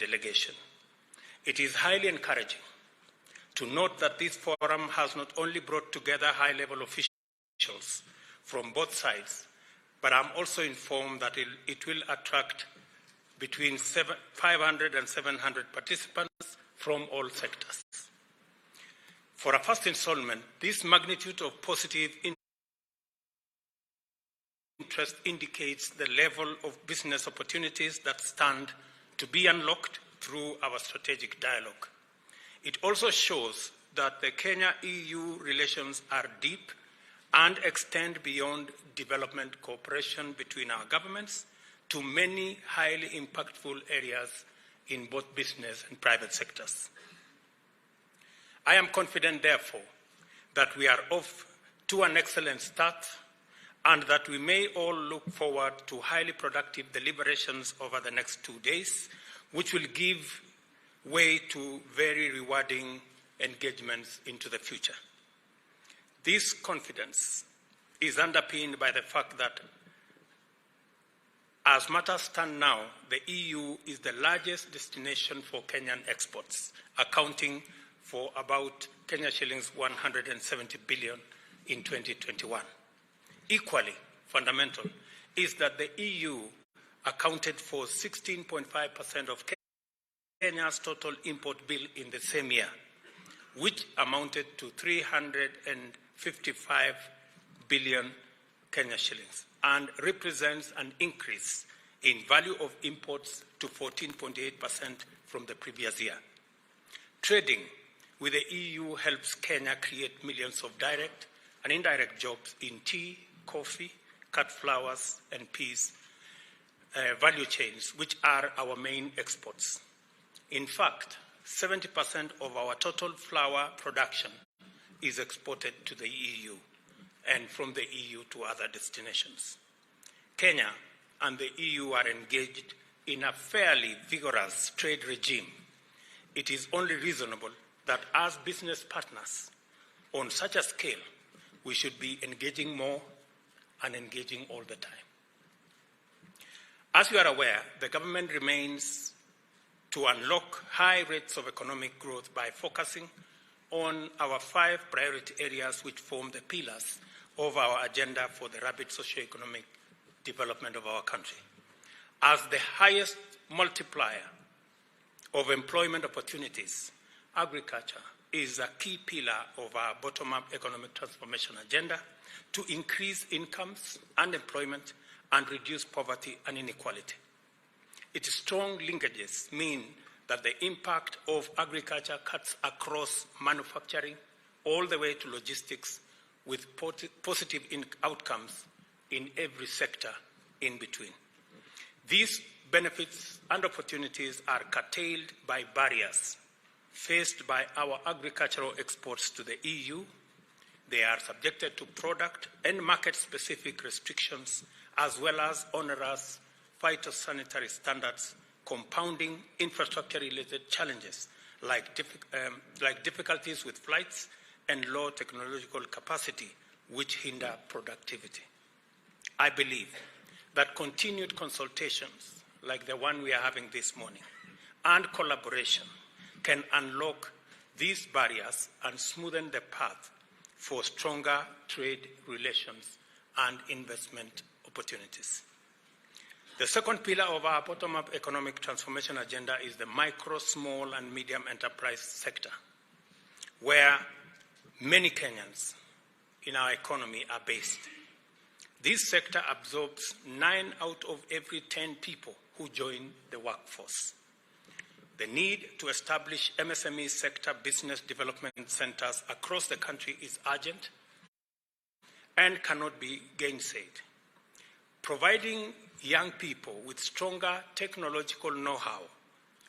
delegation. It is highly encouraging to note that this forum has not only brought together high-level officials from both sides, but I'm also informed that it will attract between 500 and 700 participants from all sectors. For a first installment, this magnitude of positive interest indicates the level of business opportunities that stand to be unlocked through our strategic dialogue. It also shows that the Kenya-EU relations are deep and extend beyond development cooperation between our governments to many highly impactful areas in both business and private sectors. I am confident, therefore, that we are off to an excellent start and that we may all look forward to highly productive deliberations over the next 2 days, which will give way to very rewarding engagements into the future. This confidence is underpinned by the fact that as matters stand now, the EU is the largest destination for Kenyan exports, accounting for about Kenya shillings 170 billion in 2021. Equally fundamental is that the EU accounted for 16.5% of Kenya's total import bill in the same year, which amounted to 355 billion Kenya shillings and represents an increase in value of imports to 14.8% from the previous year. Trading with the EU helps Kenya create millions of direct and indirect jobs in tea, coffee, cut flowers, and peas value chains, which are our main exports. In fact, 70% of our total flour production is exported to the EU and from the EU to other destinations. Kenya and the EU are engaged in a fairly vigorous trade regime. It is only reasonable that as business partners on such a scale, we should be engaging more and engaging all the time. As you are aware, the government remains to unlock high rates of economic growth by focusing on our 5 priority areas which form the pillars of our agenda for the rapid socio-economic development of our country. As the highest multiplier of employment opportunities, agriculture is a key pillar of our bottom-up economic transformation agenda to increase incomes and employment and reduce poverty and inequality. Its strong linkages mean that the impact of agriculture cuts across manufacturing all the way to logistics with positive outcomes in every sector in between. These benefits and opportunities are curtailed by barriers faced by our agricultural exports to the EU. They are subjected to product and market-specific restrictions as well as onerous phytosanitary standards, compounding infrastructure-related challenges like difficulties with flights and low technological capacity, which hinder productivity. I believe that continued consultations, like the one we are having this morning, and collaboration can unlock these barriers and smoothen the path for stronger trade relations and investment opportunities. The second pillar of our bottom-up economic transformation agenda is the micro, small, and medium enterprise sector, where many Kenyans in our economy are based. This sector absorbs 9 out of every 10 people who join the workforce. The need to establish MSME sector business development centers across the country is urgent and cannot be gainsaid. Providing young people with stronger technological know-how,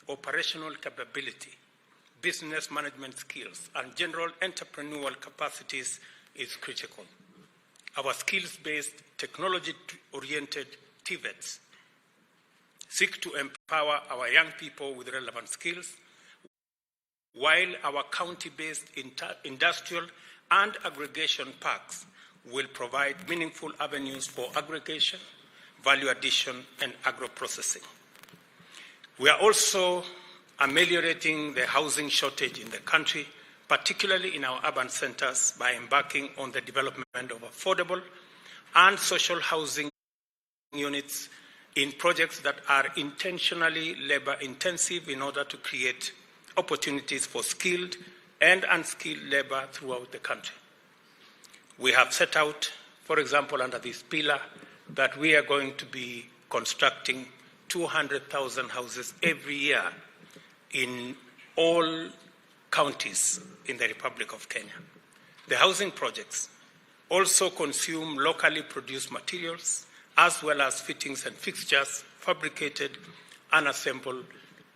operational capability, business management skills, and general entrepreneurial capacities is critical. Our skills-based, technology-oriented TVETs seek to empower our young people with relevant skills, while our county-based industrial and aggregation parks will provide meaningful avenues for aggregation, value addition, and agro-processing. We are also ameliorating the housing shortage in the country, particularly in our urban centers, by embarking on the development of affordable and social housing units in projects that are intentionally labor-intensive in order to create opportunities for skilled and unskilled labor throughout the country. We have set out, for example, under this pillar, that we are going to be constructing 200,000 houses every year in all counties in the Republic of Kenya. The housing projects also consume locally produced materials as well as fittings and fixtures fabricated and assembled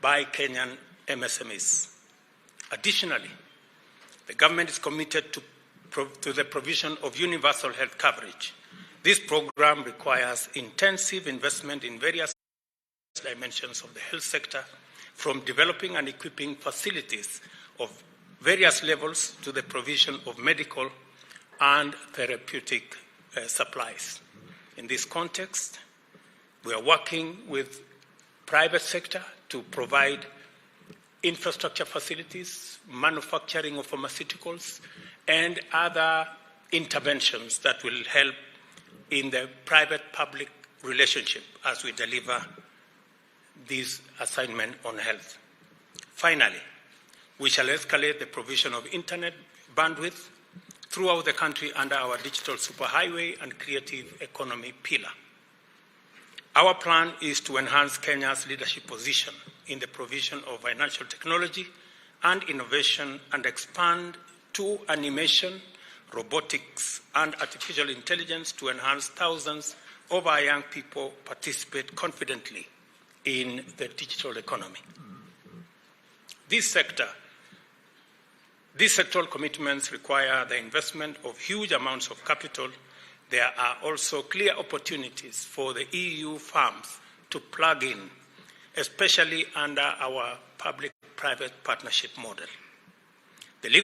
by Kenyan MSMEs. Additionally, the government is committed to the provision of universal health coverage. This program requires intensive investment in various dimensions of the health sector, from developing and equipping facilities of various levels to the provision of medical and therapeutic supplies. In this context, we are working with private sector to provide infrastructure facilities, manufacturing of pharmaceuticals, and other interventions that will help in the private-public relationship as we deliver this assignment on health. Finally, we shall escalate the provision of internet bandwidth throughout the country under our digital superhighway and creative economy pillar. Our plan is to enhance Kenya's leadership position in the provision of financial technology and innovation and expand to animation, robotics, and artificial intelligence to enhance thousands of our young people participate confidently in the digital economy. These sectoral commitments require the investment of huge amounts of capital. There are also clear opportunities for the EU firms to plug in, especially under our public-private partnership model. The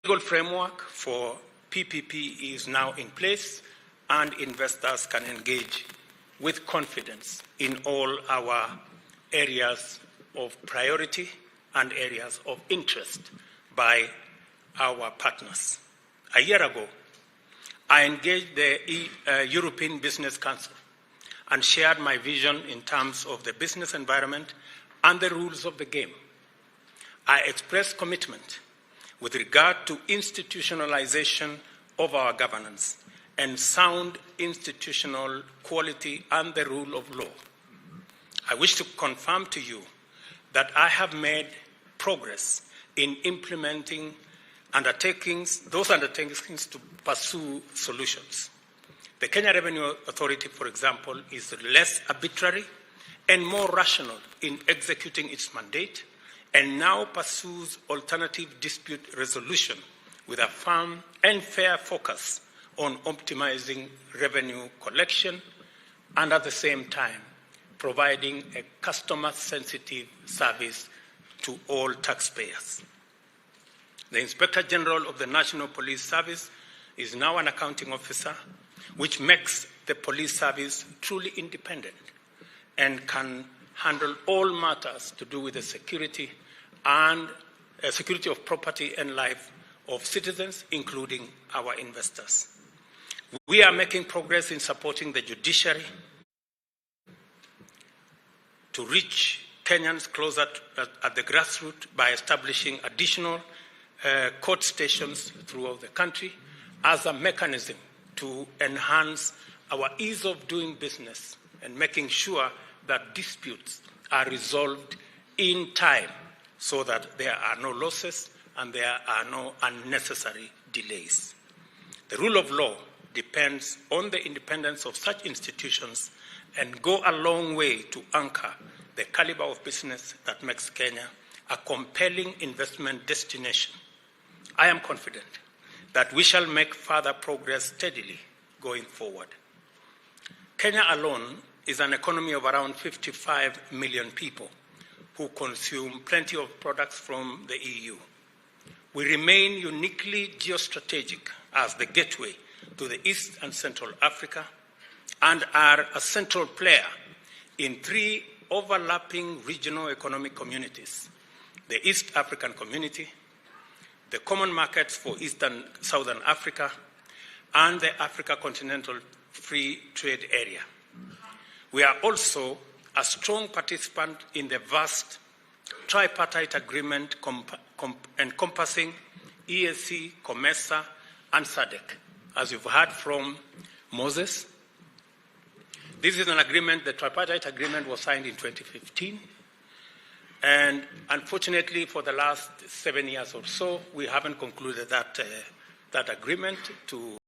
legal framework for PPP is now in place, and investors can engage with confidence in all our areas of priority and areas of interest by our partners. A year ago, I engaged the European Business Council and shared my vision in terms of the business environment and the rules of the game. I expressed commitment with regard to institutionalization of our governance and sound institutional quality and the rule of law. I wish to confirm to you that I have made progress in implementing those undertakings to pursue solutions. The Kenya Revenue Authority, for example, is less arbitrary and more rational in executing its mandate, and now pursues alternative dispute resolution with a firm and fair focus on optimizing revenue collection and at the same time providing a customer-sensitive service to all taxpayers. The Inspector General of the National Police Service is now an accounting officer, which makes the police service truly independent and can handle all matters to do with the security of property and life of citizens, including our investors. We are making progress in supporting the judiciary to reach Kenyans closer at the grassroots by establishing additional court stations throughout the country as a mechanism to enhance our ease of doing business and making sure that disputes are resolved in time so that there are no losses and there are no unnecessary delays. The rule of law depends on the independence of such institutions and go a long way to anchor the caliber of business that makes Kenya a compelling investment destination. I am confident that we shall make further progress steadily going forward. Kenya alone is an economy of around 55 million people who consume plenty of products from the EU. We remain uniquely geostrategic as the gateway to the East and Central Africa and are a central player in 3 overlapping regional economic communities, the East African Community, the Common Markets for Eastern Southern Africa, and the Africa Continental Free Trade Area. We are also a strong participant in the vast tripartite agreement encompassing EAC, COMESA, and SADC, as you've heard from Moses. This is an agreement, the tripartite agreement was signed in 2015, and unfortunately for the last 7 years or so, we haven't concluded that agreement to